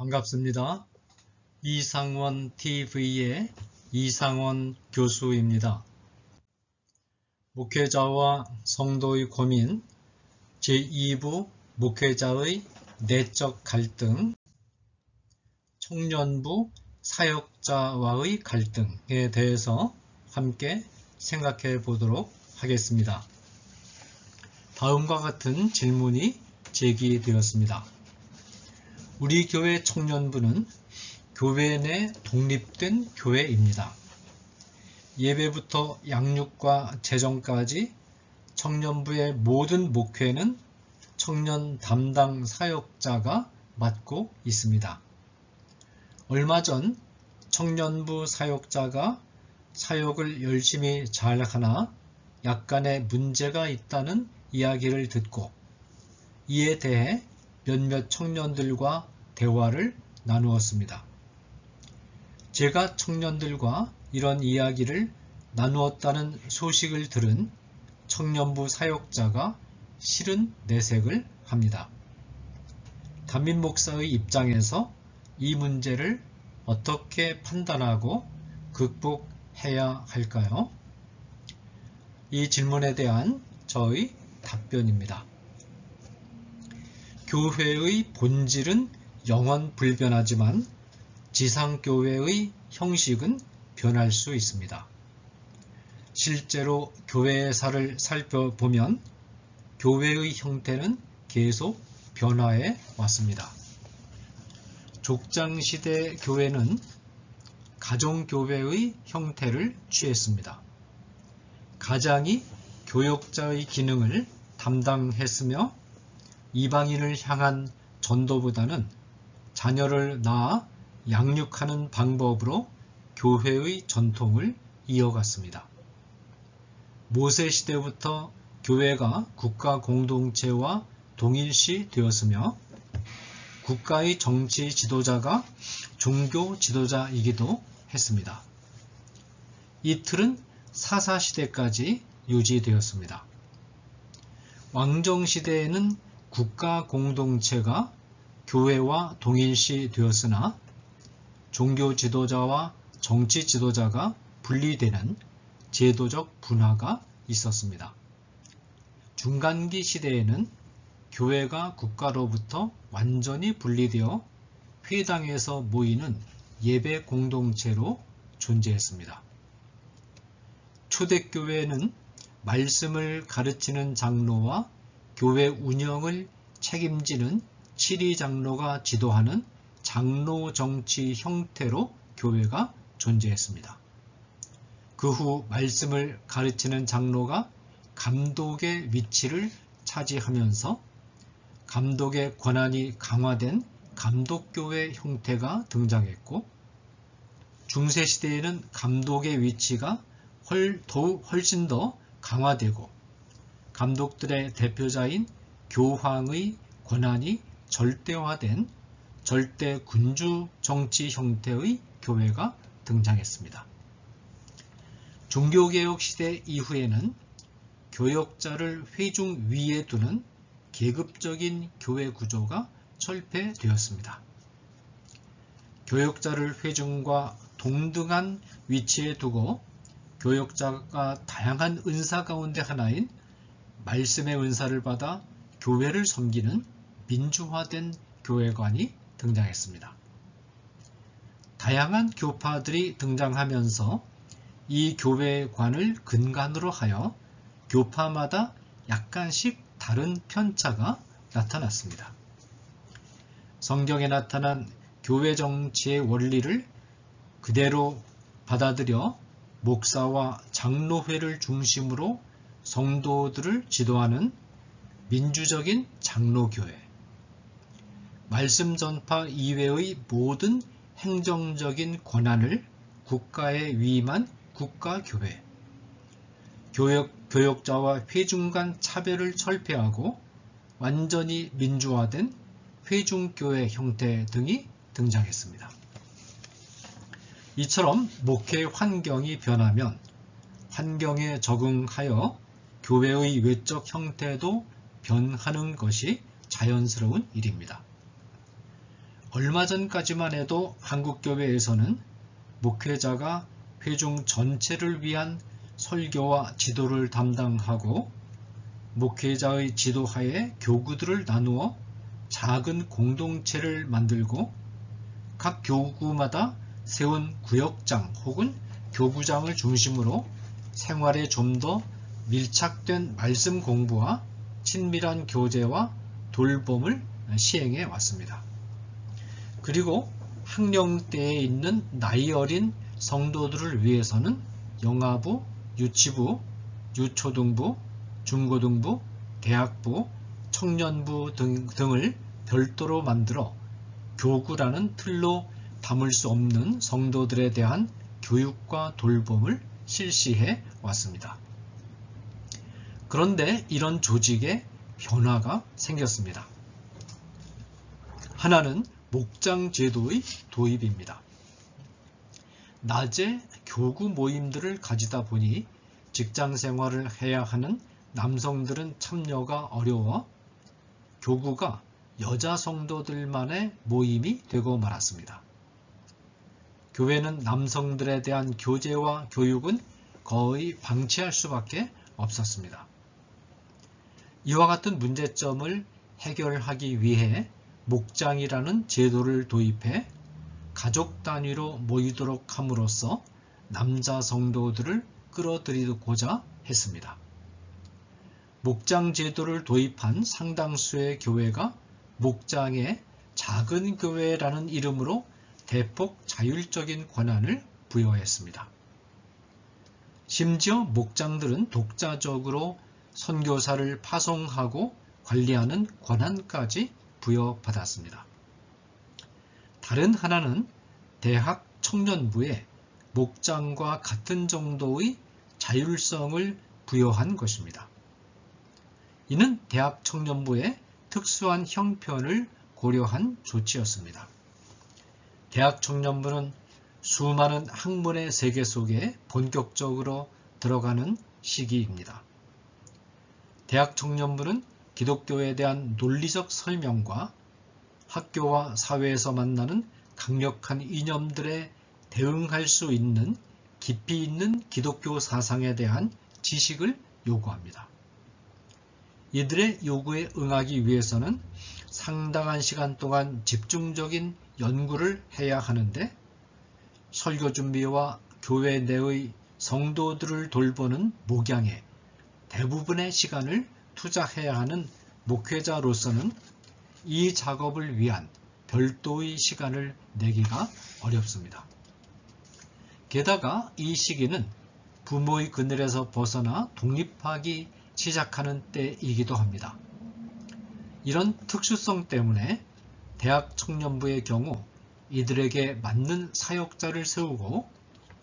반갑습니다. 이상원 TV의 이상원 교수입니다. 목회자와 성도의 고민 제2부 목회자의 내적 갈등, 청년부 사역자와의 갈등에 대해서 함께 생각해 보도록 하겠습니다. 다음과 같은 질문이 제기되었습니다. 우리 교회 청년부는 교회 내 독립된 교회입니다. 예배부터 양육과 재정까지 청년부의 모든 목회는 청년 담당 사역자가 맡고 있습니다. 얼마 전 청년부 사역자가 사역을 열심히 잘하나 약간의 문제가 있다는 이야기를 듣고 이에 대해 몇몇 청년들과 대화를 나누었습니다. 제가 청년들과 이런 이야기를 나누었다는 소식을 들은 청년부 사역자가 싫은 내색을 합니다. 담임 목사의 입장에서 이 문제를 어떻게 판단하고 극복해야 할까요? 이 질문에 대한 저의 답변입니다. 교회의 본질은 영원 불변하지만 지상교회의 형식은 변할 수 있습니다. 실제로 교회사를 살펴보면 교회의 형태는 계속 변화해 왔습니다. 족장시대 교회는 가정교회의 형태를 취했습니다. 가장이 교역자의 기능을 담당했으며 이방인을 향한 전도보다는 자녀를 낳아 양육하는 방법으로 교회의 전통을 이어갔습니다. 모세 시대부터 교회가 국가 공동체와 동일시 되었으며 국가의 정치 지도자가 종교 지도자이기도 했습니다. 이 틀은 사사시대까지 유지되었습니다. 왕정시대에는 국가 공동체가 교회와 동일시 되었으나 종교 지도자와 정치 지도자가 분리되는 제도적 분화가 있었습니다. 중간기 시대에는 교회가 국가로부터 완전히 분리되어 회당에서 모이는 예배 공동체로 존재했습니다. 초대교회는 말씀을 가르치는 장로와 교회 운영을 책임지는 치리장로가 지도하는 장로 정치 형태로 교회가 존재했습니다. 그 후 말씀을 가르치는 장로가 감독의 위치를 차지하면서 감독의 권한이 강화된 감독교회 형태가 등장했고 중세시대에는 감독의 위치가 훨씬 더 강화되고 감독들의 대표자인 교황의 권한이 절대화된 절대군주 정치 형태의 교회가 등장했습니다. 종교개혁 시대 이후에는 교역자를 회중 위에 두는 계급적인 교회 구조가 철폐되었습니다. 교역자를 회중과 동등한 위치에 두고 교역자가 다양한 은사 가운데 하나인 말씀의 은사를 받아 교회를 섬기는 민주화된 교회관이 등장했습니다. 다양한 교파들이 등장하면서 이 교회관을 근간으로 하여 교파마다 약간씩 다른 편차가 나타났습니다. 성경에 나타난 교회 정치의 원리를 그대로 받아들여 목사와 장로회를 중심으로 성도들을 지도하는 민주적인 장로교회, 말씀 전파 이외의 모든 행정적인 권한을 국가에 위임한 국가교회, 교역자와 회중 간 차별을 철폐하고 완전히 민주화된 회중교회 형태 등이 등장했습니다. 이처럼 목회 환경이 변하면 환경에 적응하여 교회의 외적 형태도 변하는 것이 자연스러운 일입니다. 얼마 전까지만 해도 한국교회에서는 목회자가 회중 전체를 위한 설교와 지도를 담당하고 목회자의 지도하에 교구들을 나누어 작은 공동체를 만들고 각 교구마다 세운 구역장 혹은 교구장을 중심으로 생활에 좀 더 밀착된 말씀 공부와 친밀한 교제와 돌봄을 시행해 왔습니다. 그리고 학령대에 있는 나이 어린 성도들을 위해서는 영아부, 유치부, 유초등부, 중고등부, 대학부, 청년부 등을 별도로 만들어 교구라는 틀로 담을 수 없는 성도들에 대한 교육과 돌봄을 실시해 왔습니다. 그런데 이런 조직에 변화가 생겼습니다. 하나는 목장 제도의 도입입니다. 낮에 교구 모임들을 가지다 보니 직장 생활을 해야 하는 남성들은 참여가 어려워 교구가 여자 성도들만의 모임이 되고 말았습니다. 교회는 남성들에 대한 교제와 교육은 거의 방치할 수밖에 없었습니다. 이와 같은 문제점을 해결하기 위해 목장이라는 제도를 도입해 가족 단위로 모이도록 함으로써 남자 성도들을 끌어들이고자 했습니다. 목장 제도를 도입한 상당수의 교회가 목장의 작은 교회라는 이름으로 대폭 자율적인 권한을 부여했습니다. 심지어 목장들은 독자적으로 선교사를 파송하고 관리하는 권한까지 부여받았습니다. 다른 하나는 대학 청년부에 목장과 같은 정도의 자율성을 부여한 것입니다. 이는 대학 청년부의 특수한 형편을 고려한 조치였습니다. 대학 청년부는 수많은 학문의 세계 속에 본격적으로 들어가는 시기입니다. 대학 청년부는 기독교에 대한 논리적 설명과 학교와 사회에서 만나는 강력한 이념들에 대응할 수 있는 깊이 있는 기독교 사상에 대한 지식을 요구합니다. 이들의 요구에 응하기 위해서는 상당한 시간 동안 집중적인 연구를 해야 하는데 설교 준비와 교회 내의 성도들을 돌보는 목양에 대부분의 시간을 투자해야 하는 목회자로서는 이 작업을 위한 별도의 시간을 내기가 어렵습니다. 게다가 이 시기는 부모의 그늘에서 벗어나 독립하기 시작하는 때이기도 합니다. 이런 특수성 때문에 대학 청년부의 경우 이들에게 맞는 사역자를 세우고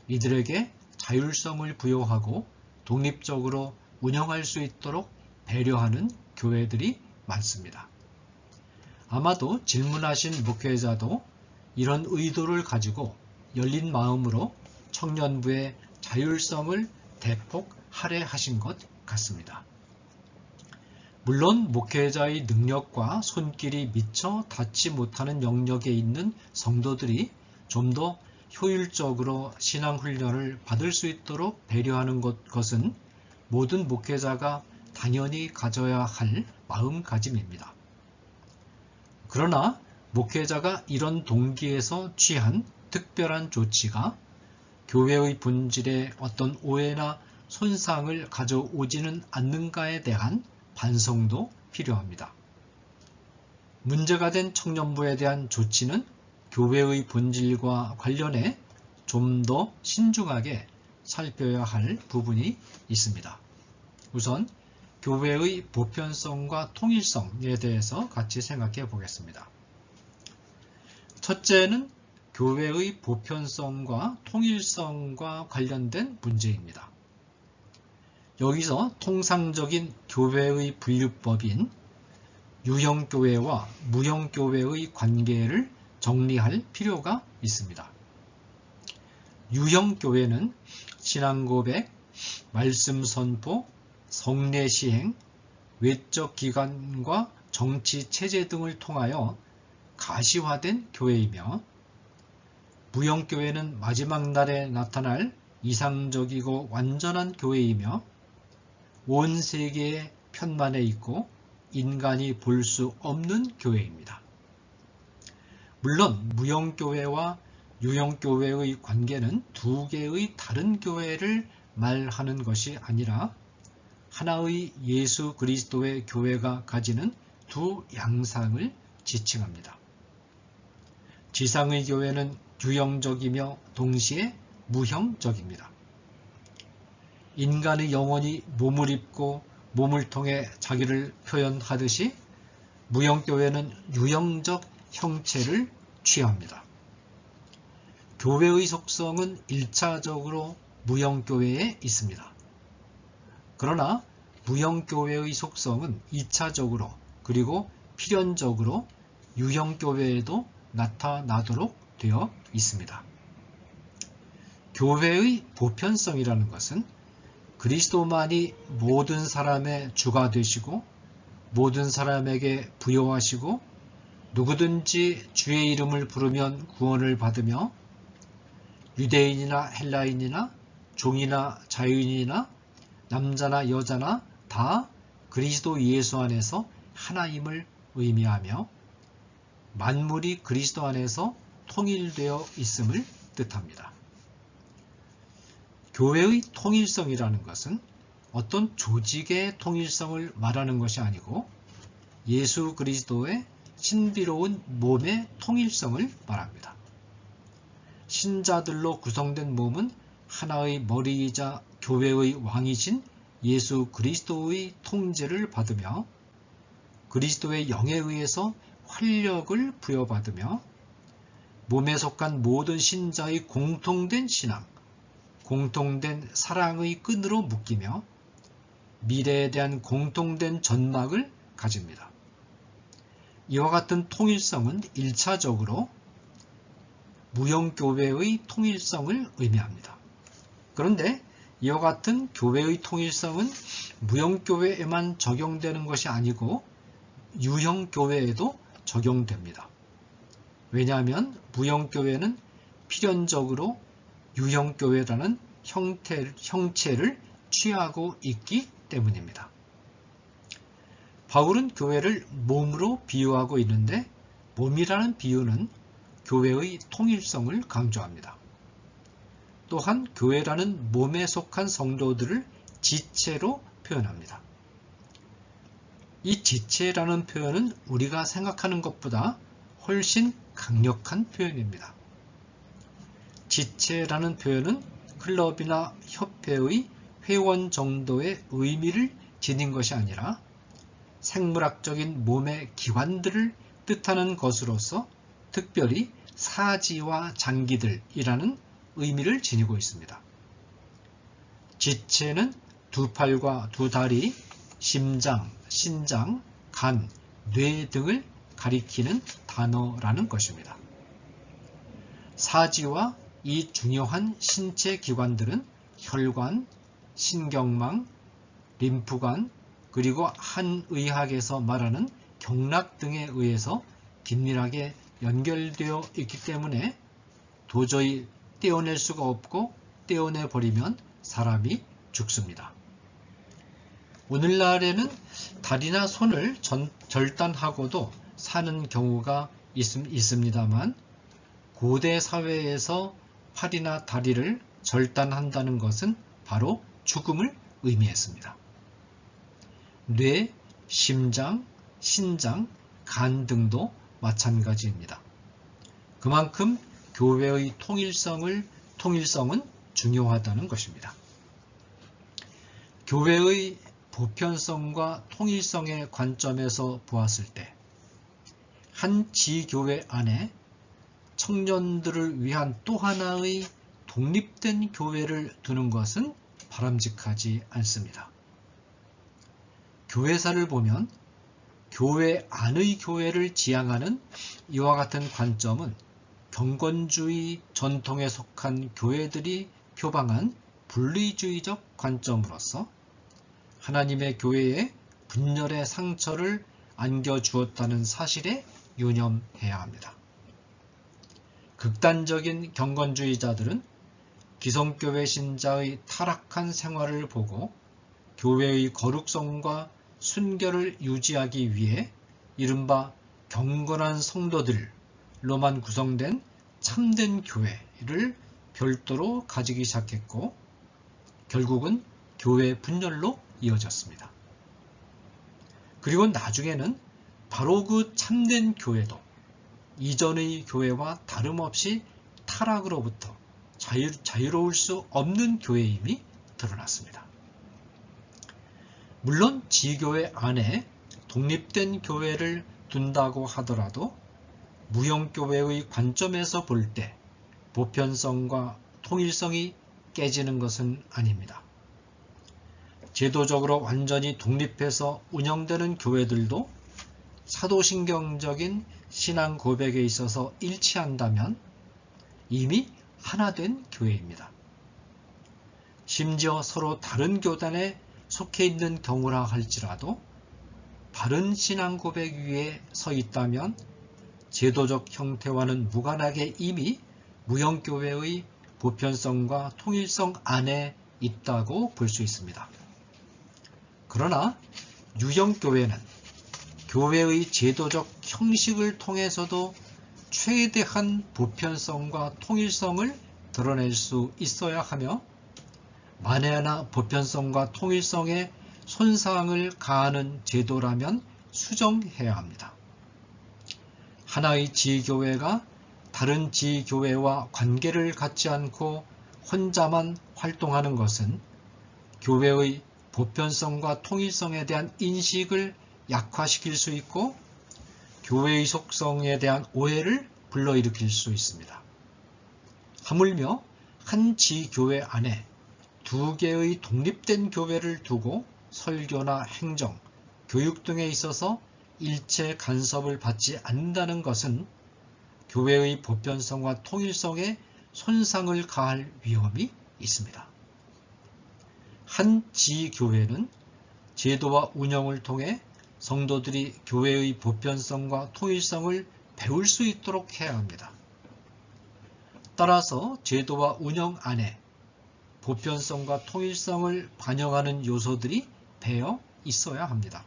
이들에게 자율성을 부여하고 독립적으로 운영할 수 있도록 배려하는 교회들이 많습니다. 아마도 질문하신 목회자도 이런 의도를 가지고 열린 마음으로 청년부의 자율성을 대폭 할애하신 것 같습니다. 물론 목회자의 능력과 손길이 미처 닿지 못하는 영역에 있는 성도들이 좀 더 효율적으로 신앙훈련을 받을 수 있도록 배려하는 것은 모든 목회자가 당연히 가져야 할 마음가짐입니다. 그러나 목회자가 이런 동기에서 취한 특별한 조치가 교회의 본질에 어떤 오해나 손상을 가져오지는 않는가에 대한 반성도 필요합니다. 문제가 된 청년부에 대한 조치는 교회의 본질과 관련해 좀 더 신중하게 살펴야 할 부분이 있습니다. 우선 교회의 보편성과 통일성에 대해서 같이 생각해 보겠습니다. 첫째는 교회의 보편성과 통일성과 관련된 문제입니다. 여기서 통상적인 교회의 분류법인 유형교회와 무형교회의 관계를 정리할 필요가 있습니다. 유형교회는 신앙고백, 말씀 선포, 성례 시행, 외적 기관과 정치 체제 등을 통하여 가시화된 교회이며, 무형교회는 마지막 날에 나타날 이상적이고 완전한 교회이며, 온 세계에 편만해 있고 인간이 볼 수 없는 교회입니다. 물론 무형교회와 유형교회의 관계는 두 개의 다른 교회를 말하는 것이 아니라 하나의 예수 그리스도의 교회가 가지는 두 양상을 지칭합니다. 지상의 교회는 유형적이며 동시에 무형적입니다. 인간의 영혼이 몸을 입고 몸을 통해 자기를 표현하듯이 무형교회는 유형적 형체를 취합니다. 교회의 속성은 1차적으로 무형교회에 있습니다. 그러나 무형교회의 속성은 2차적으로 그리고 필연적으로 유형교회에도 나타나도록 되어 있습니다. 교회의 보편성이라는 것은 그리스도만이 모든 사람의 주가 되시고 모든 사람에게 부여하시고 누구든지 주의 이름을 부르면 구원을 받으며 유대인이나 헬라인이나 종이나 자유인이나 남자나 여자나 다 그리스도 예수 안에서 하나임을 의미하며 만물이 그리스도 안에서 통일되어 있음을 뜻합니다. 교회의 통일성이라는 것은 어떤 조직의 통일성을 말하는 것이 아니고 예수 그리스도의 신비로운 몸의 통일성을 말합니다. 신자들로 구성된 몸은 하나의 머리이자 교회의 왕이신 예수 그리스도의 통제를 받으며 그리스도의 영에 의해서 활력을 부여받으며 몸에 속한 모든 신자의 공통된 신앙, 공통된 사랑의 끈으로 묶이며 미래에 대한 공통된 전망을 가집니다. 이와 같은 통일성은 1차적으로 무형교회의 통일성을 의미합니다. 그런데 이와 같은 교회의 통일성은 무형교회에만 적용되는 것이 아니고 유형교회에도 적용됩니다. 왜냐하면 무형교회는 필연적으로 유형교회라는 형체를 취하고 있기 때문입니다. 바울은 교회를 몸으로 비유하고 있는데 몸이라는 비유는 교회의 통일성을 강조합니다. 또한 교회라는 몸에 속한 성도들을 지체로 표현합니다. 이 지체라는 표현은 우리가 생각하는 것보다 훨씬 강력한 표현입니다. 지체라는 표현은 클럽이나 협회의 회원 정도의 의미를 지닌 것이 아니라 생물학적인 몸의 기관들을 뜻하는 것으로서 특별히 사지와 장기들이라는 의미를 지니고 있습니다. 지체는 두 팔과 두 다리, 심장, 신장, 간, 뇌 등을 가리키는 단어라는 것입니다. 사지와 이 중요한 신체 기관들은 혈관, 신경망, 림프관, 그리고 한의학에서 말하는 경락 등에 의해서 긴밀하게 연결되어 있기 때문에 도저히 떼어낼 수가 없고 떼어내버리면 사람이 죽습니다. 오늘날에는 다리나 손을 절단하고도 사는 경우가 있습니다만 고대 사회에서 팔이나 다리를 절단한다는 것은 바로 죽음을 의미했습니다. 뇌, 심장, 신장, 간 등도 마찬가지입니다. 그만큼 교회의 통일성은 중요하다는 것입니다. 교회의 보편성과 통일성의 관점에서 보았을 때 한 지교회 안에 청년들을 위한 또 하나의 독립된 교회를 두는 것은 바람직하지 않습니다. 교회사를 보면 교회 안의 교회를 지향하는 이와 같은 관점은 경건주의 전통에 속한 교회들이 표방한 분리주의적 관점으로서 하나님의 교회에 분열의 상처를 안겨주었다는 사실에 유념해야 합니다. 극단적인 경건주의자들은 기성교회 신자의 타락한 생활을 보고 교회의 거룩성과 순결을 유지하기 위해 이른바 경건한 성도들로만 구성된 참된 교회를 별도로 가지기 시작했고 결국은 교회 분열로 이어졌습니다. 그리고 나중에는 바로 그 참된 교회도 이전의 교회와 다름없이 타락으로부터 자유로울 수 없는 교회임이 드러났습니다. 물론 지교회 안에 독립된 교회를 둔다고 하더라도 무형교회의 관점에서 볼 때 보편성과 통일성이 깨지는 것은 아닙니다. 제도적으로 완전히 독립해서 운영되는 교회들도 사도신경적인 신앙 고백에 있어서 일치한다면 이미 하나 된 교회입니다. 심지어 서로 다른 교단에 속해 있는 경우라 할지라도 바른 신앙 고백 위에 서 있다면 제도적 형태와는 무관하게 이미 무형교회의 보편성과 통일성 안에 있다고 볼 수 있습니다. 그러나 유형교회는 교회의 제도적 형식을 통해서도 최대한 보편성과 통일성을 드러낼 수 있어야 하며 만에 하나 보편성과 통일성에 손상을 가하는 제도라면 수정해야 합니다. 하나의 지교회가 다른 지교회와 관계를 갖지 않고 혼자만 활동하는 것은 교회의 보편성과 통일성에 대한 인식을 약화시킬 수 있고 교회의 속성에 대한 오해를 불러일으킬 수 있습니다. 하물며 한 지교회 안에 두 개의 독립된 교회를 두고 설교나 행정, 교육 등에 있어서 일체 간섭을 받지 않는다는 것은 교회의 보편성과 통일성에 손상을 가할 위험이 있습니다. 한 지교회는 제도와 운영을 통해 성도들이 교회의 보편성과 통일성을 배울 수 있도록 해야 합니다. 따라서 제도와 운영 안에 보편성과 통일성을 반영하는 요소들이 배어 있어야 합니다.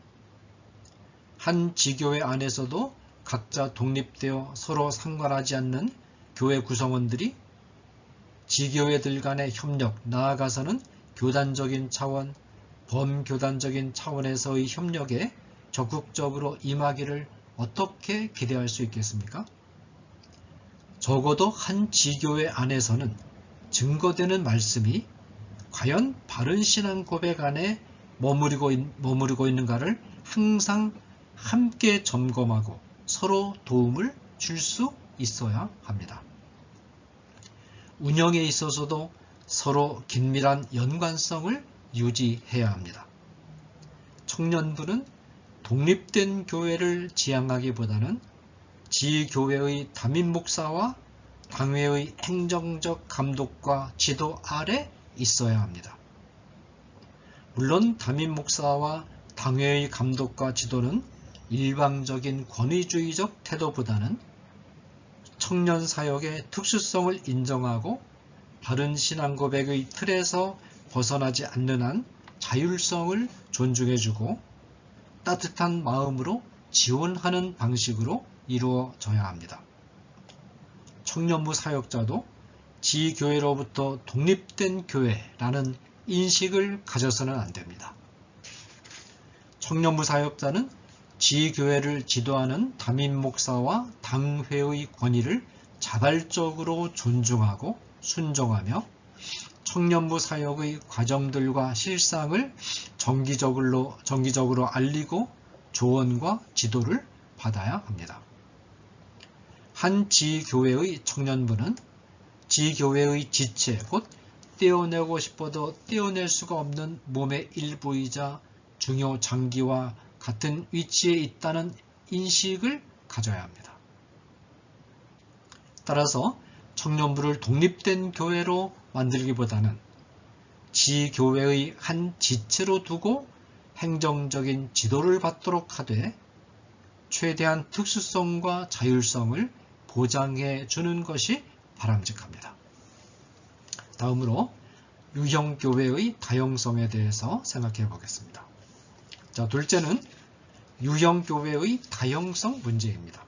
한 지교회 안에서도 각자 독립되어 서로 상관하지 않는 교회 구성원들이 지교회들 간의 협력, 나아가서는 교단적인 차원, 범교단적인 차원에서의 협력에 적극적으로 임하기를 어떻게 기대할 수 있겠습니까? 적어도 한 지교회 안에서는 증거되는 말씀이 과연 바른 신앙 고백 안에 머무르고 있는가를 항상 함께 점검하고 서로 도움을 줄 수 있어야 합니다. 운영에 있어서도 서로 긴밀한 연관성을 유지해야 합니다. 청년부는 독립된 교회를 지향하기보다는 지교회의 담임 목사와 당회의 행정적 감독과 지도 아래 있어야 합니다. 물론 담임 목사와 당회의 감독과 지도는 일방적인 권위주의적 태도보다는 청년 사역의 특수성을 인정하고 바른 신앙 고백의 틀에서 벗어나지 않는 한 자율성을 존중해주고 따뜻한 마음으로 지원하는 방식으로 이루어져야 합니다. 청년부 사역자도 지교회로부터 독립된 교회라는 인식을 가져서는 안 됩니다. 청년부 사역자는 지교회를 지도하는 담임 목사와 당회의 권위를 자발적으로 존중하고 순종하며 청년부 사역의 과정들과 실상을 정기적으로 알리고 조언과 지도를 받아야 합니다. 한 지교회의 청년부는 지교회의 지체, 곧 떼어내고 싶어도 떼어낼 수가 없는 몸의 일부이자 중요 장기와 같은 위치에 있다는 인식을 가져야 합니다. 따라서 청년부를 독립된 교회로 만들기보다는 지교회의 한 지체로 두고 행정적인 지도를 받도록 하되 최대한 특수성과 자율성을 보장해 주는 것이 바람직합니다. 다음으로 유형교회의 다양성에 대해서 생각해 보겠습니다. 자, 둘째는 유형교회의 다양성 문제입니다.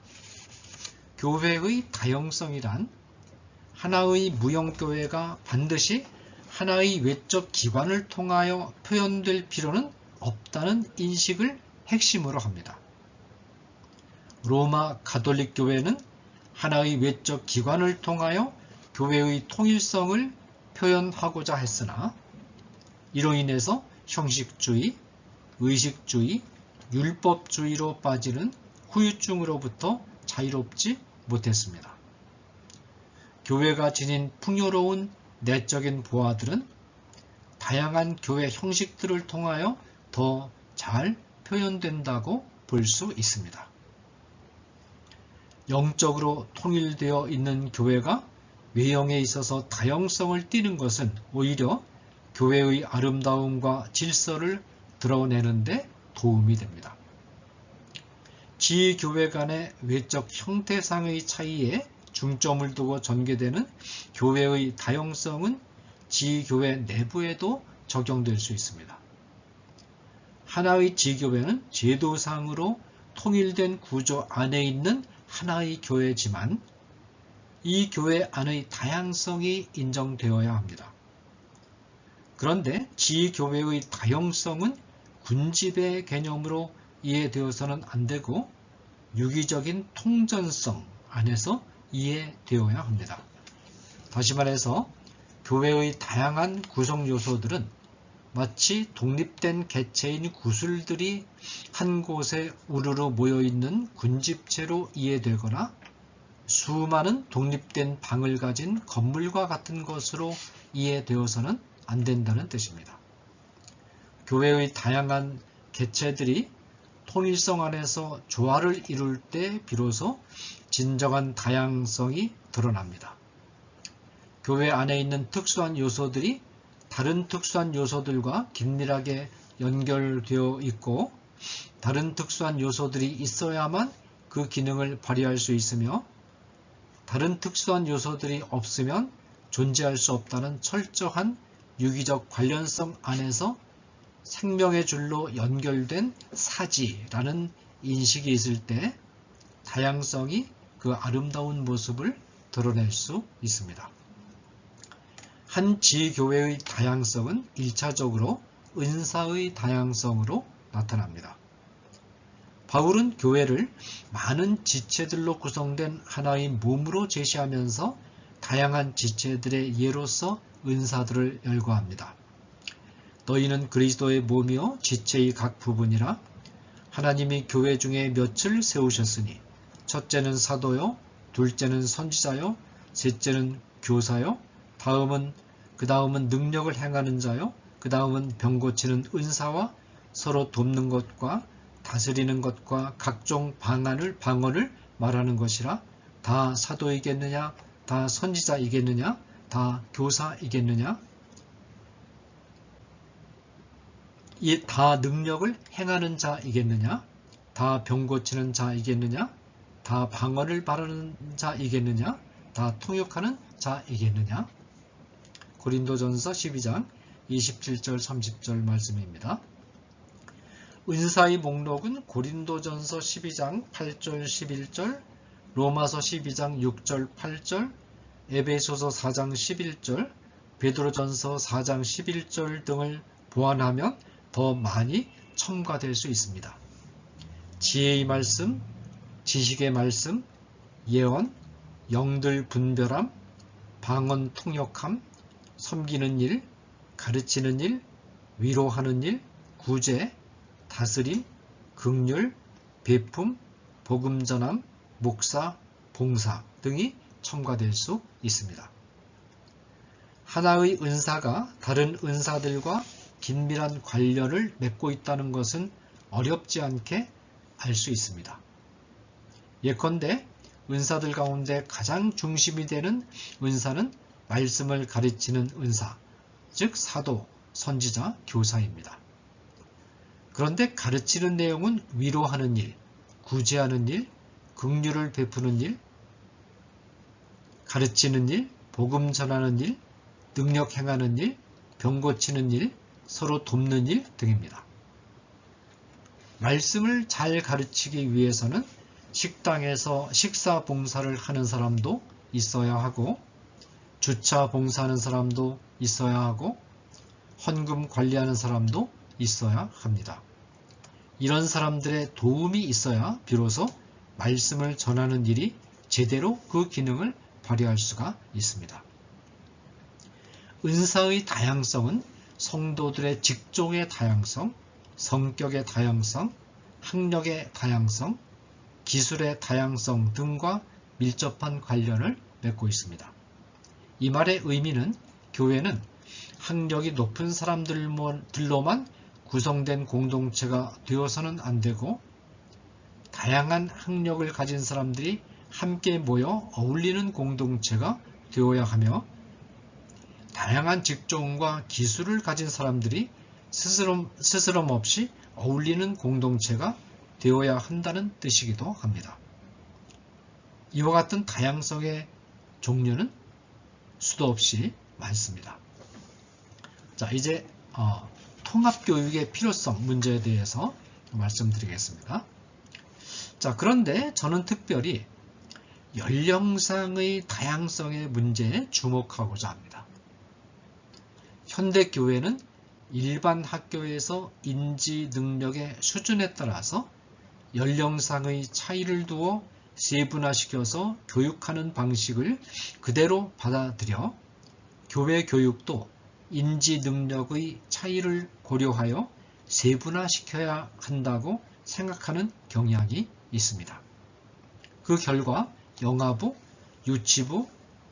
교회의 다양성이란 하나의 무형교회가 반드시 하나의 외적 기관을 통하여 표현될 필요는 없다는 인식을 핵심으로 합니다. 로마 가톨릭 교회는 하나의 외적 기관을 통하여 교회의 통일성을 표현하고자 했으나 이로 인해서 형식주의, 의식주의, 율법주의로 빠지는 후유증으로부터 자유롭지 못했습니다. 교회가 지닌 풍요로운 내적인 보화들은 다양한 교회 형식들을 통하여 더 잘 표현된다고 볼 수 있습니다. 영적으로 통일되어 있는 교회가 외형에 있어서 다양성을 띠는 것은 오히려 교회의 아름다움과 질서를 드러내는 데 도움이 됩니다. 지교회 간의 외적 형태상의 차이에 중점을 두고 전개되는 교회의 다양성은 지교회 내부에도 적용될 수 있습니다. 하나의 지교회는 제도상으로 통일된 구조 안에 있는 하나의 교회지만 이 교회 안의 다양성이 인정되어야 합니다. 그런데 지교회의 다양성은 군집의 개념으로 이해되어서는 안 되고 유기적인 통전성 안에서 이해되어야 합니다. 다시 말해서 교회의 다양한 구성 요소들은 마치 독립된 개체인 구슬들이 한 곳에 우르르 모여있는 군집체로 이해되거나 수많은 독립된 방을 가진 건물과 같은 것으로 이해되어서는 안 된다는 뜻입니다. 교회의 다양한 개체들이 통일성 안에서 조화를 이룰 때 비로소 진정한 다양성이 드러납니다. 교회 안에 있는 특수한 요소들이 다른 특수한 요소들과 긴밀하게 연결되어 있고 다른 특수한 요소들이 있어야만 그 기능을 발휘할 수 있으며 다른 특수한 요소들이 없으면 존재할 수 없다는 철저한 유기적 관련성 안에서 생명의 줄로 연결된 사지라는 인식이 있을 때 다양성이 그 아름다운 모습을 드러낼 수 있습니다. 한 지교회의 다양성은 1차적으로 은사의 다양성으로 나타납니다. 바울은 교회를 많은 지체들로 구성된 하나의 몸으로 제시하면서 다양한 지체들의 예로서 은사들을 열거합니다. 너희는 그리스도의 몸이요 지체의 각 부분이라 하나님이 교회 중에 몇을 세우셨으니 첫째는 사도요, 둘째는 선지자요, 셋째는 교사요, 그 다음은 능력을 행하는 자요, 그 다음은 병 고치는 은사와 서로 돕는 것과 다스리는 것과 각종 방언을 말하는 것이라. 다 사도이겠느냐? 다 선지자이겠느냐? 다 교사이겠느냐? 이 다 능력을 행하는 자이겠느냐? 다 병 고치는 자이겠느냐? 다 방언을 말하는 자이겠느냐? 다 통역하는 자이겠느냐? 고린도전서 12장 27절 30절 말씀입니다. 은사의 목록은 고린도전서 12장 8절 11절, 로마서 12장 6절 8절, 에베소서 4장 11절, 베드로전서 4장 11절 등을 보완하면 더 많이 첨가될 수 있습니다. 지혜의 말씀, 지식의 말씀, 예언, 영들 분별함, 방언 통역함, 섬기는 일, 가르치는 일, 위로하는 일, 구제, 다스림, 긍휼, 베품, 복음 전함, 목사, 봉사 등이 첨가될 수 있습니다. 하나의 은사가 다른 은사들과 긴밀한 관련을 맺고 있다는 것은 어렵지 않게 알 수 있습니다. 예컨대 은사들 가운데 가장 중심이 되는 은사는 말씀을 가르치는 은사, 즉 사도, 선지자, 교사입니다. 그런데 가르치는 내용은 위로하는 일, 구제하는 일, 긍휼을 베푸는 일, 가르치는 일, 복음 전하는 일, 능력 행하는 일, 병 고치는 일, 서로 돕는 일 등입니다. 말씀을 잘 가르치기 위해서는 식당에서 식사 봉사를 하는 사람도 있어야 하고, 주차 봉사하는 사람도 있어야 하고, 헌금 관리하는 사람도 있어야 합니다. 이런 사람들의 도움이 있어야 비로소 말씀을 전하는 일이 제대로 그 기능을 발휘할 수가 있습니다. 은사의 다양성은 성도들의 직종의 다양성, 성격의 다양성, 학력의 다양성, 기술의 다양성 등과 밀접한 관련을 맺고 있습니다. 이 말의 의미는 교회는 학력이 높은 사람들로만 구성된 공동체가 되어서는 안 되고, 다양한 학력을 가진 사람들이 함께 모여 어울리는 공동체가 되어야 하며, 다양한 직종과 기술을 가진 사람들이 스스럼 없이 어울리는 공동체가 되어야 한다는 뜻이기도 합니다. 이와 같은 다양성의 종류는 수도 없이 많습니다. 자, 이제 통합교육의 필요성 문제에 대해서 말씀드리겠습니다. 자, 그런데 저는 특별히 연령상의 다양성의 문제에 주목하고자 합니다. 현대교회는 일반 학교에서 인지 능력의 수준에 따라서 연령상의 차이를 두어 세분화시켜서 교육하는 방식을 그대로 받아들여 교회 교육도 인지 능력의 차이를 고려하여 세분화시켜야 한다고 생각하는 경향이 있습니다. 그 결과 영아부, 유치부,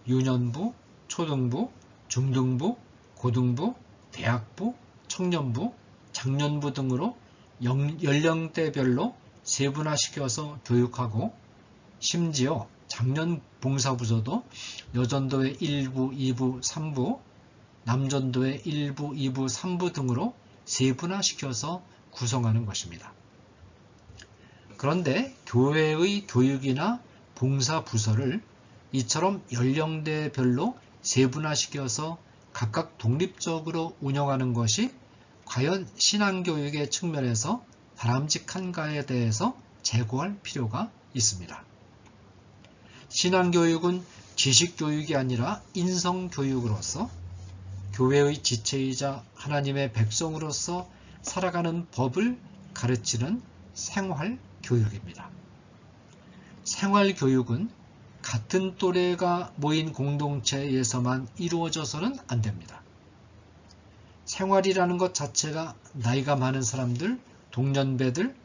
유년부, 초등부, 중등부, 고등부, 대학부, 청년부, 장년부 등으로 연령대별로 세분화시켜서 교육하고, 심지어 장년 봉사부서도 여전도의 1부, 2부, 3부, 남전도의 1부, 2부, 3부 등으로 세분화시켜서 구성하는 것입니다. 그런데 교회의 교육이나 봉사부서를 이처럼 연령대별로 세분화시켜서 각각 독립적으로 운영하는 것이 과연 신앙교육의 측면에서 바람직한가에 대해서 재고할 필요가 있습니다. 신앙교육은 지식교육이 아니라 인성교육으로서 교회의 지체이자 하나님의 백성으로서 살아가는 법을 가르치는 생활교육입니다. 생활교육은 같은 또래가 모인 공동체에서만 이루어져서는 안 됩니다. 생활이라는 것 자체가 나이가 많은 사람들, 동년배들,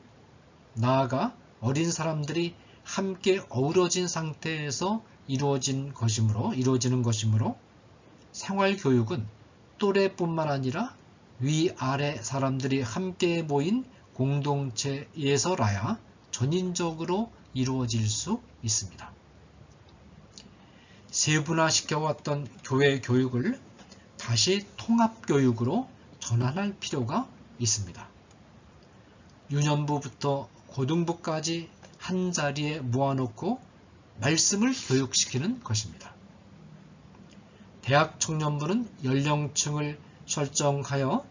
나아가 어린 사람들이 함께 어우러진 상태에서 이루어지는 것이므로 생활교육은 또래뿐만 아니라 위아래 사람들이 함께 모인 공동체에서라야 전인적으로 이루어질 수 있습니다. 세분화시켜왔던 교회 교육을 다시 통합교육으로 전환할 필요가 있습니다. 유년부부터 고등부까지 한 자리에 모아놓고 말씀을 교육시키는 것입니다. 대학 청년부는 연령층을 설정하여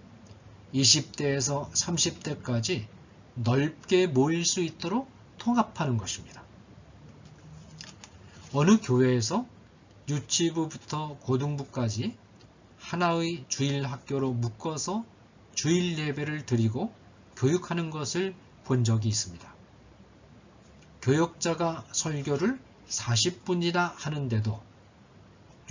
20대에서 30대까지 넓게 모일 수 있도록 통합하는 것입니다. 어느 교회에서 유치부부터 고등부까지 하나의 주일 학교로 묶어서 주일 예배를 드리고 교육하는 것을 본 적이 있습니다. 교역자가 설교를 40분이나 하는데도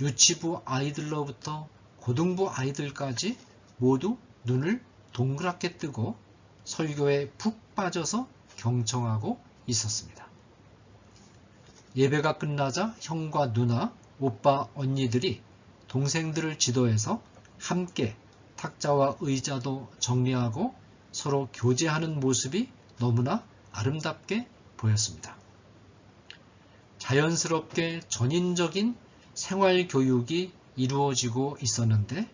유치부 아이들로부터 고등부 아이들까지 모두 눈을 동그랗게 뜨고 설교에 푹 빠져서 경청하고 있었습니다. 예배가 끝나자 형과 누나, 오빠, 언니들이 동생들을 지도해서 함께 탁자와 의자도 정리하고 서로 교제하는 모습이 너무나 아름답게 보였습니다. 자연스럽게 전인적인 생활교육이 이루어지고 있었는데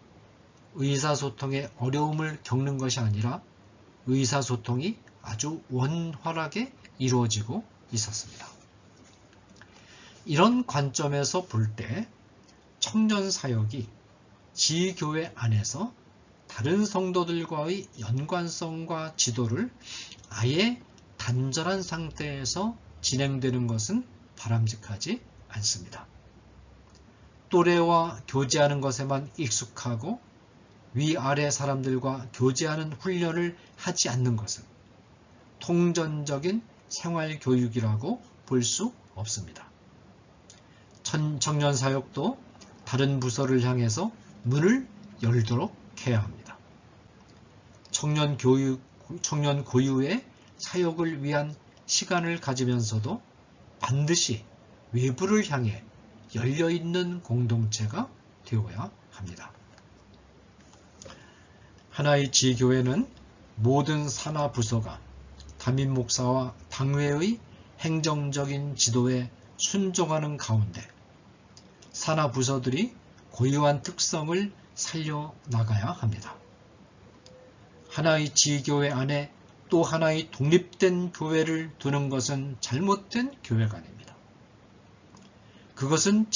의사소통에 어려움을 겪는 것이 아니라 의사소통이 아주 원활하게 이루어지고 있었습니다. 이런 관점에서 볼 때 청년 사역이 지교회 안에서 다른 성도들과의 연관성과 지도를 아예 단절한 상태에서 진행되는 것은 바람직하지 않습니다. 또래와 교제하는 것에만 익숙하고 위아래 사람들과 교제하는 훈련을 하지 않는 것은 통전적인 생활교육이라고 볼 수 없습니다. 청년 사역도 다른 부서를 향해서 문을 열도록 해야 합니다. 청년 고유의 사역을 위한 시간을 가지면서도 반드시 외부를 향해 열려있는 공동체가 되어야 합니다. 하나의 지교회는 모든 산하 부서가 담임 목사와 당회의 행정적인 지도에 순종하는 가운데 산하 부서들이 고유한 특성을 살려나가야 합니다. 하나의 지교회 안에 또 하나의 독립된 교회를 두는 것은 잘못된 교회관입니다. 그것은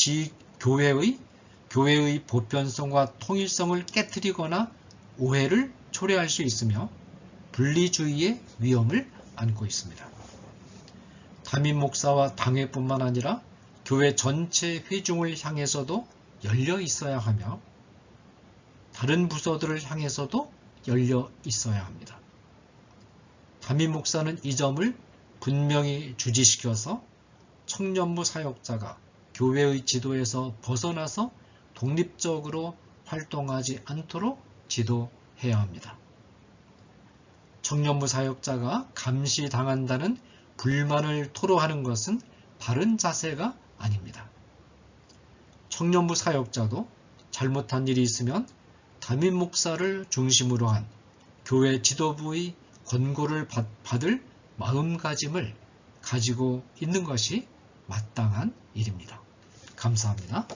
교회의 보편성과 통일성을 깨트리거나 오해를 초래할 수 있으며 분리주의의 위험을 안고 있습니다. 담임 목사와 당회뿐만 아니라 교회 전체 회중을 향해서도 열려 있어야 하며 다른 부서들을 향해서도 열려 있어야 합니다. 담임 목사는 이 점을 분명히 주지시켜서 청년부 사역자가 교회의 지도에서 벗어나서 독립적으로 활동하지 않도록 지도해야 합니다. 청년부 사역자가 감시당한다는 불만을 토로하는 것은 바른 자세가 아닙니다. 청년부 사역자도 잘못한 일이 있으면 담임 목사를 중심으로 한 교회 지도부의 권고를 받을 마음가짐을 가지고 있는 것이 마땅한 일입니다. 감사합니다.